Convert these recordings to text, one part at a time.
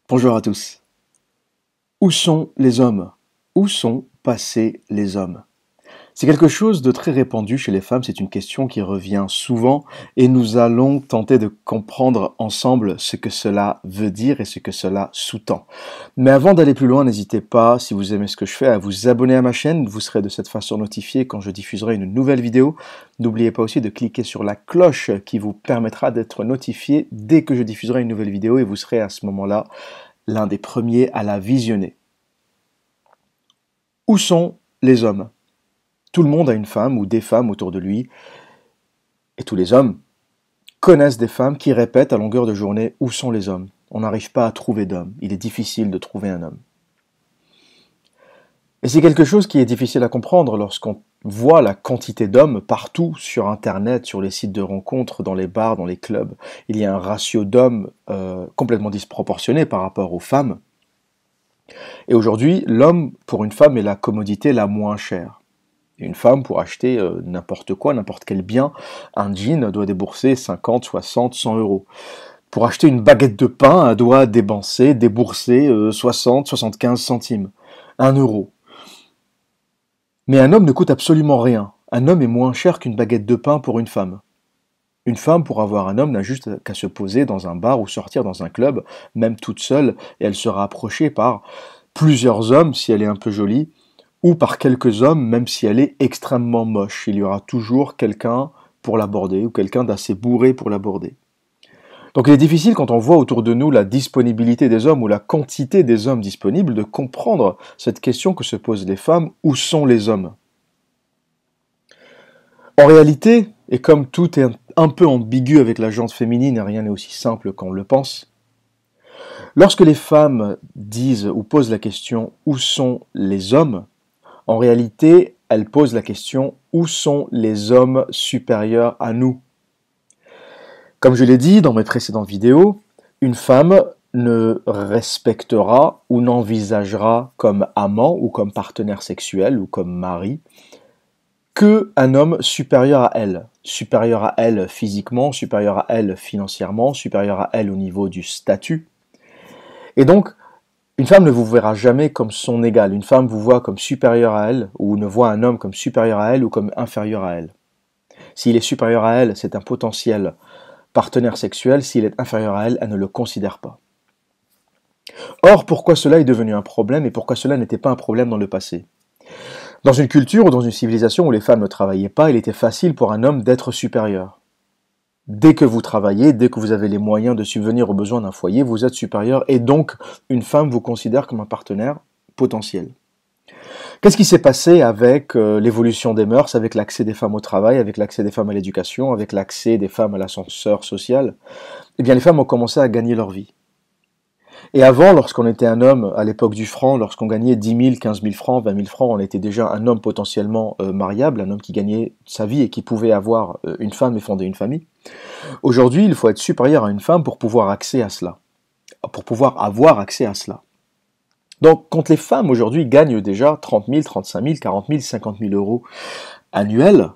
Bonjour à tous. Où sont les hommes? Où sont passés les hommes? C'est quelque chose de très répandu chez les femmes, c'est une question qui revient souvent et nous allons tenter de comprendre ensemble ce que cela veut dire et ce que cela sous-tend. Mais avant d'aller plus loin, n'hésitez pas, si vous aimez ce que je fais, à vous abonner à ma chaîne, vous serez de cette façon notifié quand je diffuserai une nouvelle vidéo. N'oubliez pas aussi de cliquer sur la cloche qui vous permettra d'être notifié dès que je diffuserai une nouvelle vidéo et vous serez à ce moment-là l'un des premiers à la visionner. Où sont les hommes? Tout le monde a une femme ou des femmes autour de lui, et tous les hommes connaissent des femmes qui répètent à longueur de journée où sont les hommes. On n'arrive pas à trouver d'hommes, il est difficile de trouver un homme. Et c'est quelque chose qui est difficile à comprendre lorsqu'on voit la quantité d'hommes partout sur Internet, sur les sites de rencontres, dans les bars, dans les clubs. Il y a un ratio d'hommes complètement disproportionné par rapport aux femmes. Et aujourd'hui, l'homme pour une femme est la commodité la moins chère. Une femme, pour acheter n'importe quoi, n'importe quel bien, un jean, doit débourser 50, 60, 100 euros. Pour acheter une baguette de pain, elle doit débourser 60, 75 centimes. 1 euro. Mais un homme ne coûte absolument rien. Un homme est moins cher qu'une baguette de pain pour une femme. Une femme, pour avoir un homme, n'a juste qu'à se poser dans un bar ou sortir dans un club, même toute seule, et elle sera approchée par plusieurs hommes, si elle est un peu jolie, ou par quelques hommes, même si elle est extrêmement moche. Il y aura toujours quelqu'un pour l'aborder, ou quelqu'un d'assez bourré pour l'aborder. Donc il est difficile, quand on voit autour de nous la disponibilité des hommes, ou la quantité des hommes disponibles, de comprendre cette question que se posent les femmes, où sont les hommes? En réalité, et comme tout est un peu ambigu avec la gente féminine, et rien n'est aussi simple qu'on le pense, lorsque les femmes disent ou posent la question « où sont les hommes ?», en réalité, elles posent la question « où sont les hommes supérieurs à nous ?» Comme je l'ai dit dans mes précédentes vidéos, une femme ne respectera ou n'envisagera comme amant ou comme partenaire sexuel ou comme mari qu'un homme supérieur à elle physiquement, supérieur à elle financièrement, supérieur à elle au niveau du statut. Et donc, une femme ne vous verra jamais comme son égal. Une femme vous voit comme supérieur à elle, ou ne voit un homme comme supérieur à elle ou comme inférieur à elle. S'il est supérieur à elle, c'est un potentiel partenaire sexuel. S'il est inférieur à elle, elle ne le considère pas. Or, pourquoi cela est devenu un problème et pourquoi cela n'était pas un problème dans le passé? Dans une culture ou dans une civilisation où les femmes ne travaillaient pas, il était facile pour un homme d'être supérieur. Dès que vous travaillez, dès que vous avez les moyens de subvenir aux besoins d'un foyer, vous êtes supérieur et donc une femme vous considère comme un partenaire potentiel. Qu'est-ce qui s'est passé avec l'évolution des mœurs, avec l'accès des femmes au travail, avec l'accès des femmes à l'éducation, avec l'accès des femmes à l'ascenseur social? Eh bien, les femmes ont commencé à gagner leur vie. Et avant, lorsqu'on était un homme, à l'époque du franc, lorsqu'on gagnait 10 000, 15 000 francs, 20 000 francs, on était déjà un homme potentiellement mariable, un homme qui gagnait sa vie et qui pouvait avoir une femme et fonder une famille. Aujourd'hui, il faut être supérieur à une femme pour pouvoir accès à cela, pour pouvoir avoir accès à cela. Donc, quand les femmes aujourd'hui gagnent déjà 30 000, 35 000, 40 000, 50 000 euros annuels,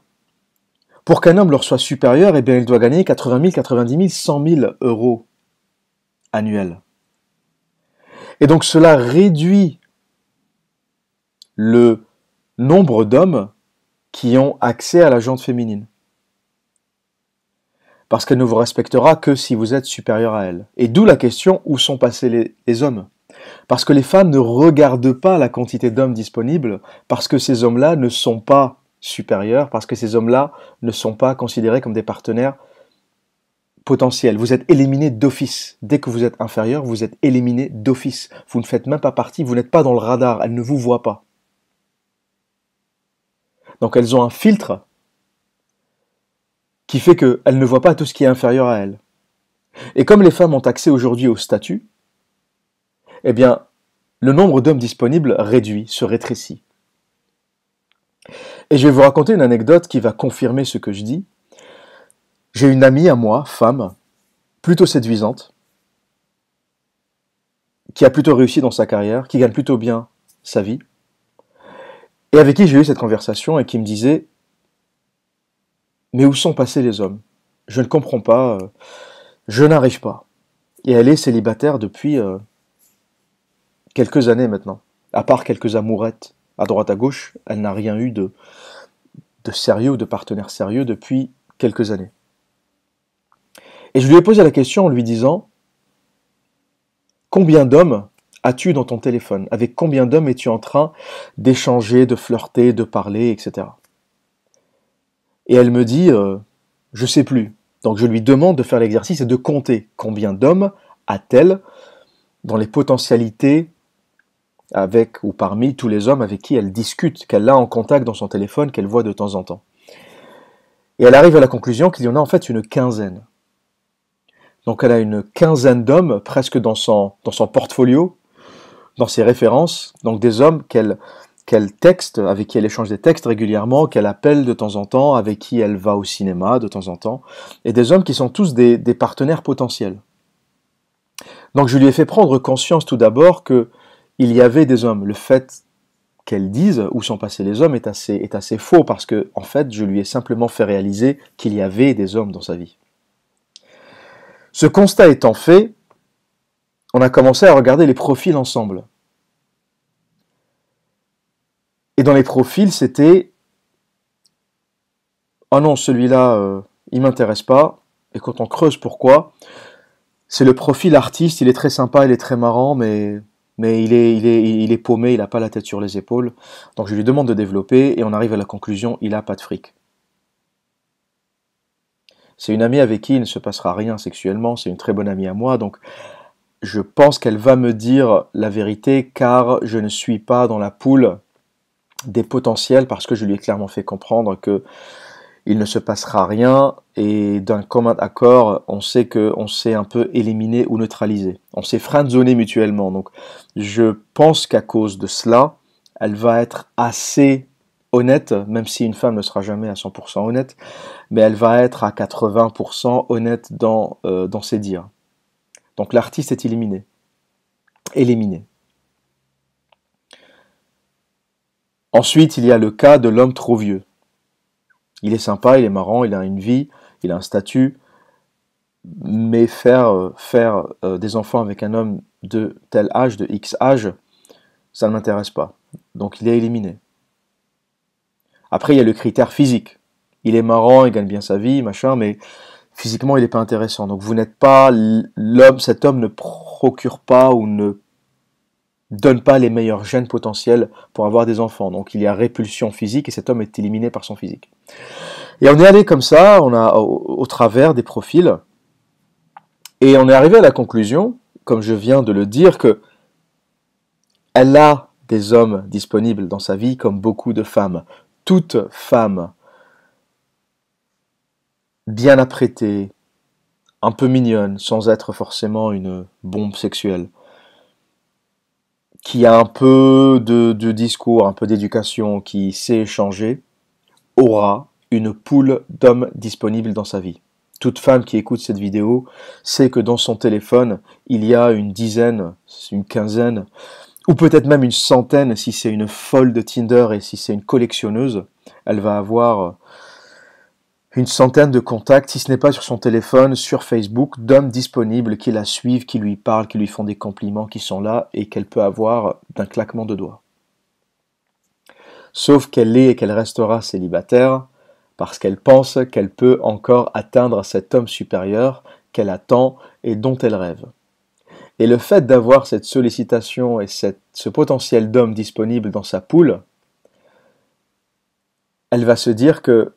pour qu'un homme leur soit supérieur, eh bien, il doit gagner 80 000, 90 000, 100 000 euros annuels. Et donc cela réduit le nombre d'hommes qui ont accès à la gente féminine. Parce qu'elle ne vous respectera que si vous êtes supérieur à elle. Et d'où la question, où sont passés les hommes? Parce que les femmes ne regardent pas la quantité d'hommes disponibles, parce que ces hommes-là ne sont pas supérieurs, parce que ces hommes-là ne sont pas considérés comme des partenaires potentiel. Vous êtes éliminé d'office. Dès que vous êtes inférieur, vous êtes éliminé d'office. Vous ne faites même pas partie, vous n'êtes pas dans le radar, elles ne vous voient pas. Donc elles ont un filtre qui fait qu'elles ne voient pas tout ce qui est inférieur à elles. Et comme les femmes ont accès aujourd'hui au statut, eh bien, le nombre d'hommes disponibles réduit, se rétrécit. Et je vais vous raconter une anecdote qui va confirmer ce que je dis. J'ai une amie à moi, femme, plutôt séduisante, qui a plutôt réussi dans sa carrière, qui gagne plutôt bien sa vie, et avec qui j'ai eu cette conversation et qui me disait « Mais où sont passés les hommes? Je ne comprends pas, je n'arrive pas. » Et elle est célibataire depuis quelques années maintenant. À part quelques amourettes à droite à gauche, elle n'a rien eu de sérieux ou de partenaire sérieux depuis quelques années. Et je lui ai posé la question en lui disant, combien d'hommes as-tu dans ton téléphone? Avec combien d'hommes es-tu en train d'échanger, de flirter, de parler, etc. Et elle me dit, je sais plus. Donc je lui demande de faire l'exercice et de compter combien d'hommes a-t-elle dans les potentialités avec ou parmi tous les hommes avec qui elle discute, qu'elle a en contact dans son téléphone, qu'elle voit de temps en temps. Et elle arrive à la conclusion qu'il y en a en fait une quinzaine. Donc elle a une quinzaine d'hommes presque dans son portfolio, dans ses références, donc des hommes qu'elle texte, avec qui elle échange des textes régulièrement, qu'elle appelle de temps en temps, avec qui elle va au cinéma de temps en temps, et des hommes qui sont tous des partenaires potentiels. Donc je lui ai fait prendre conscience tout d'abord que il y avait des hommes. Le fait qu'elle dise où sont passés les hommes est assez faux, parce que en fait je lui ai simplement fait réaliser qu'il y avait des hommes dans sa vie. Ce constat étant fait, on a commencé à regarder les profils ensemble. Et dans les profils, c'était « Oh non, celui-là, il m'intéresse pas ». Et quand on creuse pourquoi, c'est le profil artiste, il est très sympa, il est très marrant, mais il est paumé, il n'a pas la tête sur les épaules. Donc je lui demande de développer et on arrive à la conclusion, il n'a pas de fric. C'est une amie avec qui il ne se passera rien sexuellement, c'est une très bonne amie à moi, donc je pense qu'elle va me dire la vérité car je ne suis pas dans la poule des potentiels parce que je lui ai clairement fait comprendre que il ne se passera rien et d'un commun accord, on sait qu'on s'est un peu éliminé ou neutralisé. On s'est friendzoné mutuellement. Donc je pense qu'à cause de cela, elle va être assez honnête, même si une femme ne sera jamais à 100% honnête, mais elle va être à 80% honnête dans ses dires. Donc l'artiste est éliminé. Éliminé. Ensuite, il y a le cas de l'homme trop vieux. Il est sympa, il est marrant, il a une vie, il a un statut, mais faire des enfants avec un homme de tel âge, de X âge, ça ne m'intéresse pas. Donc il est éliminé. Après, il y a le critère physique. Il est marrant, il gagne bien sa vie, machin, mais physiquement, il n'est pas intéressant. Donc vous n'êtes pas l'homme, cet homme ne procure pas ou ne donne pas les meilleurs gènes potentiels pour avoir des enfants. Donc il y a répulsion physique et cet homme est éliminé par son physique. Et on est allé comme ça, on a au travers des profils, et on est arrivé à la conclusion, comme je viens de le dire, que elle a des hommes disponibles dans sa vie comme beaucoup de femmes. Toute femme bien apprêtée, un peu mignonne, sans être forcément une bombe sexuelle, qui a un peu de discours, un peu d'éducation, qui sait échanger, aura une poule d'hommes disponibles dans sa vie. Toute femme qui écoute cette vidéo sait que dans son téléphone, il y a une dizaine, une quinzaine, ou peut-être même une centaine si c'est une folle de Tinder et si c'est une collectionneuse. Elle va avoir une centaine de contacts, si ce n'est pas sur son téléphone, sur Facebook, d'hommes disponibles qui la suivent, qui lui parlent, qui lui font des compliments, qui sont là et qu'elle peut avoir d'un claquement de doigts. Sauf qu'elle est et qu'elle restera célibataire parce qu'elle pense qu'elle peut encore atteindre cet homme supérieur qu'elle attend et dont elle rêve. Et le fait d'avoir cette sollicitation et ce potentiel d'homme disponible dans sa poule, elle va se dire que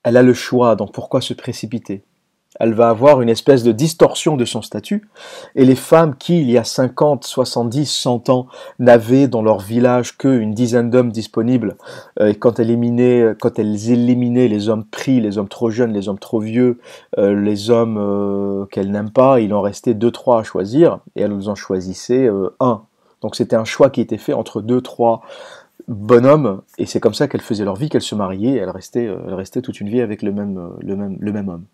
elle a le choix, donc pourquoi se précipiter? Elle va avoir une espèce de distorsion de son statut, et les femmes qui, il y a 50, 70, 100 ans, n'avaient dans leur village qu'une dizaine d'hommes disponibles, et quand elles éliminaient les hommes pris, les hommes trop jeunes, les hommes trop vieux, les hommes qu'elles n'aiment pas, il en restait 2-3 à choisir, et elles en choisissaient un. Donc c'était un choix qui était fait entre 2-3 bonhommes, et c'est comme ça qu'elles faisaient leur vie, qu'elles se mariaient, et elles restaient toute une vie avec le même homme.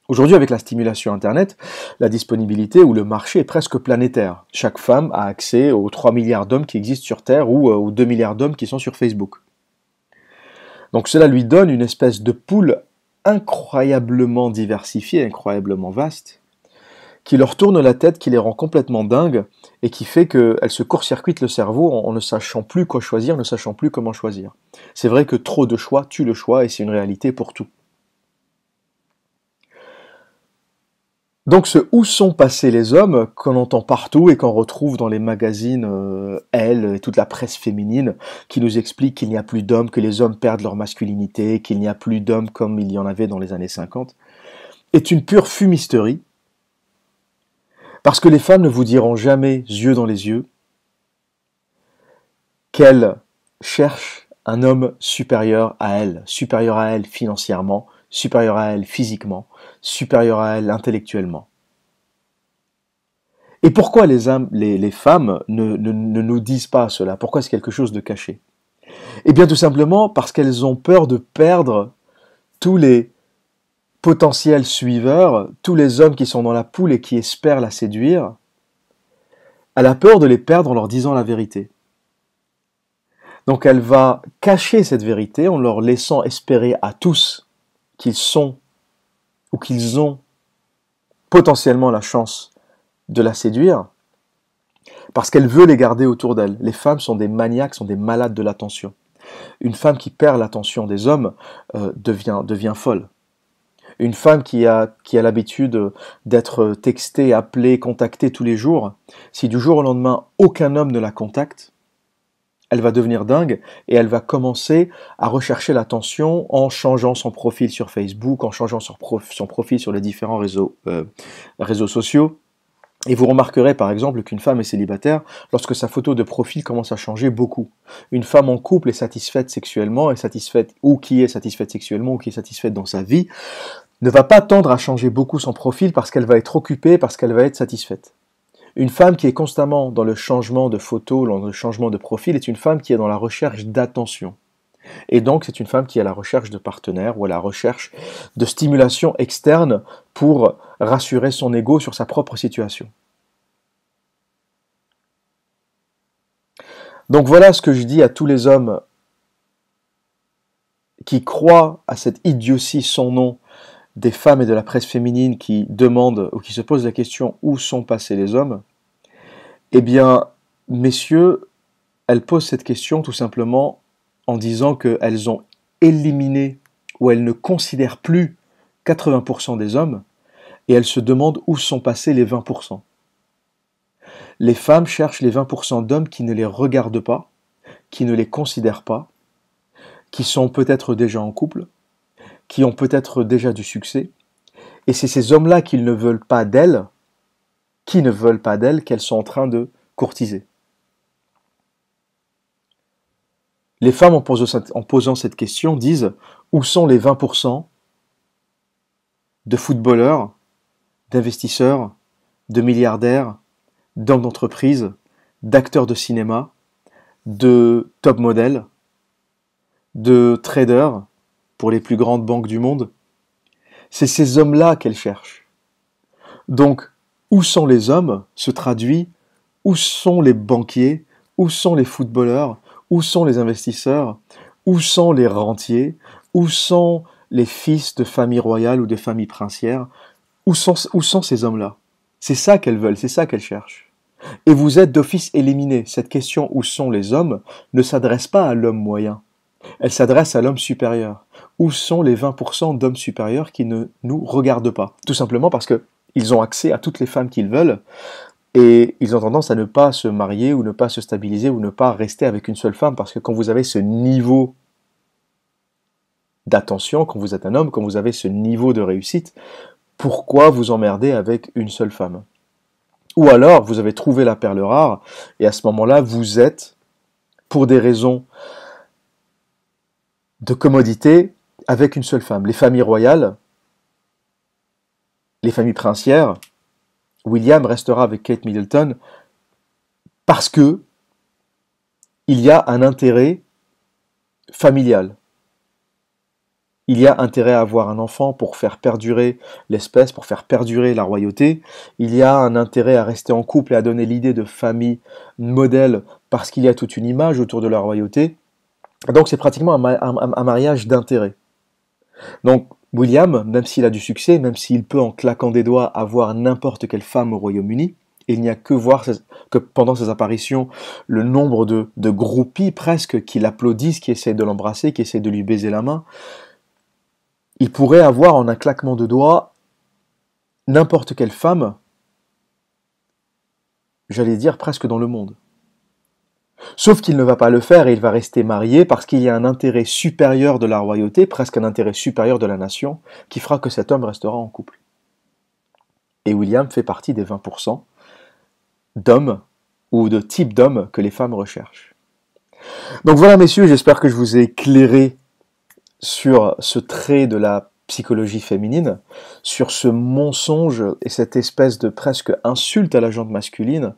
Aujourd'hui, avec la stimulation Internet, la disponibilité ou le marché est presque planétaire. Chaque femme a accès aux 3 milliards d'hommes qui existent sur Terre ou aux 2 milliards d'hommes qui sont sur Facebook. Donc cela lui donne une espèce de pool incroyablement diversifiée, incroyablement vaste, qui leur tourne la tête, qui les rend complètement dingues, et qui fait qu'elles se court-circuitent le cerveau en ne sachant plus quoi choisir, ne sachant plus comment choisir. C'est vrai que trop de choix tue le choix, et c'est une réalité pour tout. Donc ce où sont passés les hommes qu'on entend partout et qu'on retrouve dans les magazines Elle et toute la presse féminine qui nous explique qu'il n'y a plus d'hommes, que les hommes perdent leur masculinité, qu'il n'y a plus d'hommes comme il y en avait dans les années 50, est une pure fumisterie parce que les femmes ne vous diront jamais, yeux dans les yeux, qu'elles cherchent un homme supérieur à elles financièrement, supérieur à elles physiquement, supérieur à elles intellectuellement. Et pourquoi les femmes ne nous disent pas cela? Pourquoi c'est quelque chose de caché? Eh bien tout simplement parce qu'elles ont peur de perdre tous les potentiels suiveurs, tous les hommes qui sont dans la poule et qui espèrent la séduire. Elle a peur de les perdre en leur disant la vérité. Donc elle va cacher cette vérité en leur laissant espérer à tous qu'ils sont ou qu'ils ont potentiellement la chance de la séduire, parce qu'elle veut les garder autour d'elle. Les femmes sont des maniaques, sont des malades de l'attention. Une femme qui perd l'attention des hommes devient folle. Une femme qui a l'habitude d'être textée, appelée, contactée tous les jours, si du jour au lendemain aucun homme ne la contacte, elle va devenir dingue et elle va commencer à rechercher l'attention en changeant son profil sur Facebook, en changeant son profil sur les différents réseaux sociaux. Et vous remarquerez par exemple qu'une femme est célibataire lorsque sa photo de profil commence à changer beaucoup. Une femme en couple est satisfaite sexuellement, ou qui est satisfaite sexuellement, ou qui est satisfaite dans sa vie, ne va pas tendre à changer beaucoup son profil parce qu'elle va être occupée, parce qu'elle va être satisfaite. Une femme qui est constamment dans le changement de photo, dans le changement de profil, est une femme qui est dans la recherche d'attention. Et donc c'est une femme qui est à la recherche de partenaires ou à la recherche de stimulation externe pour rassurer son ego sur sa propre situation. Donc voilà ce que je dis à tous les hommes qui croient à cette idiotie sans nom des femmes et de la presse féminine qui demandent ou qui se posent la question où sont passés les hommes. Eh bien, messieurs, elles posent cette question tout simplement en disant qu'elles ont éliminé ou elles ne considèrent plus 80% des hommes et elles se demandent où sont passés les 20%. Les femmes cherchent les 20% d'hommes qui ne les regardent pas, qui ne les considèrent pas, qui sont peut-être déjà en couple, qui ont peut-être déjà du succès, et c'est ces hommes-là qui ne veulent pas d'elles, qu'elles sont en train de courtiser. Les femmes, en posant cette question, disent où sont les 20% de footballeurs, d'investisseurs, de milliardaires, d'hommes d'entreprise, d'acteurs de cinéma, de top modèles, de traders pour les plus grandes banques du monde. C'est ces hommes-là qu'elles cherchent. Donc, où sont les hommes se traduit où sont les banquiers, où sont les footballeurs, où sont les investisseurs, où sont les rentiers, où sont les fils de familles royales ou de familles princières, où sont ces hommes-là? C'est ça qu'elles veulent, c'est ça qu'elles cherchent. Et vous êtes d'office éliminés. Cette question où sont les hommes ne s'adresse pas à l'homme moyen. Elle s'adresse à l'homme supérieur. Où sont les 20% d'hommes supérieurs qui ne nous regardent pas? Tout simplement parce qu'ils ont accès à toutes les femmes qu'ils veulent et ils ont tendance à ne pas se marier ou ne pas se stabiliser ou ne pas rester avec une seule femme parce que quand vous avez ce niveau d'attention, quand vous êtes un homme, quand vous avez ce niveau de réussite, pourquoi vous emmerder avec une seule femme? Ou alors, vous avez trouvé la perle rare, et à ce moment-là, vous êtes, pour des raisons de commodité, avec une seule femme. Les familles royales, les familles princières, William restera avec Kate Middleton parce que il y a un intérêt familial. Il y a intérêt à avoir un enfant pour faire perdurer l'espèce, pour faire perdurer la royauté. Il y a un intérêt à rester en couple et à donner l'idée de famille modèle parce qu'il y a toute une image autour de la royauté. Donc c'est pratiquement un mariage d'intérêt. Donc William, même s'il a du succès, même s'il peut en claquant des doigts avoir n'importe quelle femme au Royaume-Uni, il n'y a que voir que pendant ses apparitions, le nombre de groupies presque qui l'applaudissent, qui essaient de l'embrasser, qui essaient de lui baiser la main. Il pourrait avoir en un claquement de doigts n'importe quelle femme, j'allais dire presque dans le monde. Sauf qu'il ne va pas le faire et il va rester marié parce qu'il y a un intérêt supérieur de la royauté, presque un intérêt supérieur de la nation, qui fera que cet homme restera en couple. Et William fait partie des 20% d'hommes ou de types d'hommes que les femmes recherchent. Donc voilà messieurs, j'espère que je vous ai éclairé sur ce trait de la psychologie féminine, sur ce mensonge et cette espèce de presque insulte à la gente masculine,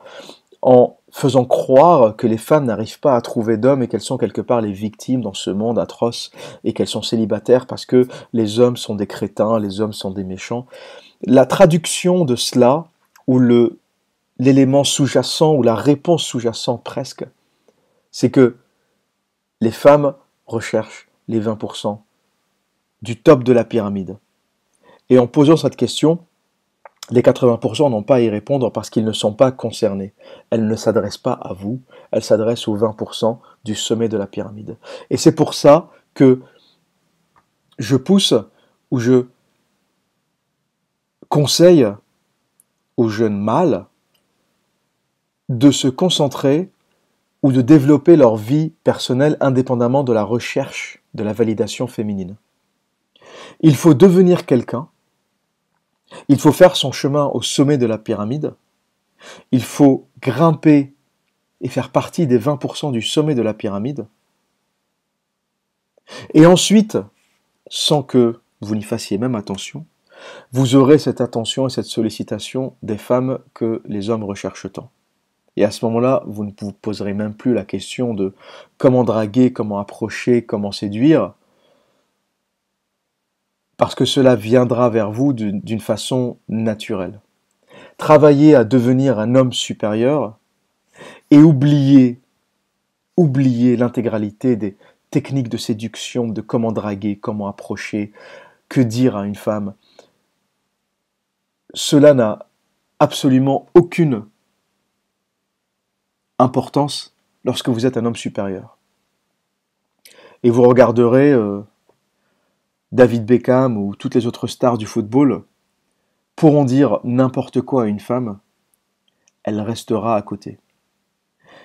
en faisant croire que les femmes n'arrivent pas à trouver d'hommes et qu'elles sont quelque part les victimes dans ce monde atroce et qu'elles sont célibataires parce que les hommes sont des crétins, les hommes sont des méchants. La traduction de cela, ou l'élément sous-jacent, ou la réponse sous-jacente presque, c'est que les femmes recherchent les 20% du top de la pyramide. Et en posant cette question, les 80% n'ont pas à y répondre parce qu'ils ne sont pas concernés. Elles ne s'adressent pas à vous, elles s'adressent aux 20% du sommet de la pyramide. Et c'est pour ça que je pousse ou je conseille aux jeunes mâles de se concentrer ou de développer leur vie personnelle indépendamment de la recherche de la validation féminine. Il faut devenir quelqu'un, il faut faire son chemin au sommet de la pyramide, il faut grimper et faire partie des 20% du sommet de la pyramide, et ensuite, sans que vous n'y fassiez même attention, vous aurez cette attention et cette sollicitation des femmes que les hommes recherchent tant. Et à ce moment-là, vous ne vous poserez même plus la question de comment draguer, comment approcher, comment séduire, parce que cela viendra vers vous d'une façon naturelle. Travaillez à devenir un homme supérieur et oubliez l'intégralité des techniques de séduction, de comment draguer, comment approcher, que dire à une femme. Cela n'a absolument aucune importance lorsque vous êtes un homme supérieur. Et vous regarderez David Beckham ou toutes les autres stars du football pourront dire n'importe quoi à une femme, elle restera à côté.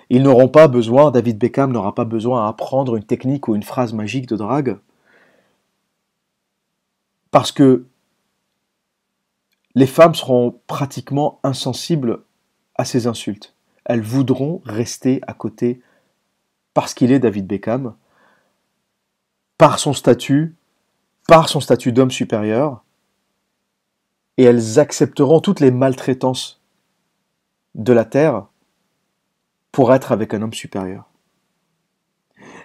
Ils n'auront pas besoin, David Beckham n'aura pas besoin à apprendre une technique ou une phrase magique de drague, parce que les femmes seront pratiquement insensibles à ces insultes. Elles voudront rester à côté parce qu'il est David Beckham, par son statut d'homme supérieur, et elles accepteront toutes les maltraitances de la terre pour être avec un homme supérieur.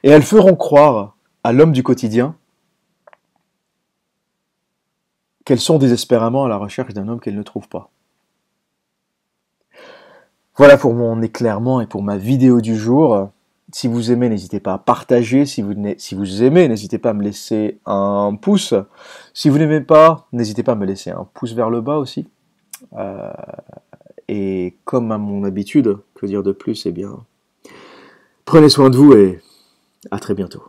Et elles feront croire à l'homme du quotidien qu'elles sont désespérément à la recherche d'un homme qu'elles ne trouvent pas. Voilà pour mon éclairement et pour ma vidéo du jour. Si vous aimez, n'hésitez pas à partager. Si vous aimez, n'hésitez pas à me laisser un pouce. Si vous n'aimez pas, n'hésitez pas à me laisser un pouce vers le bas aussi. Et comme à mon habitude, que dire de plus, eh bien, prenez soin de vous et à très bientôt.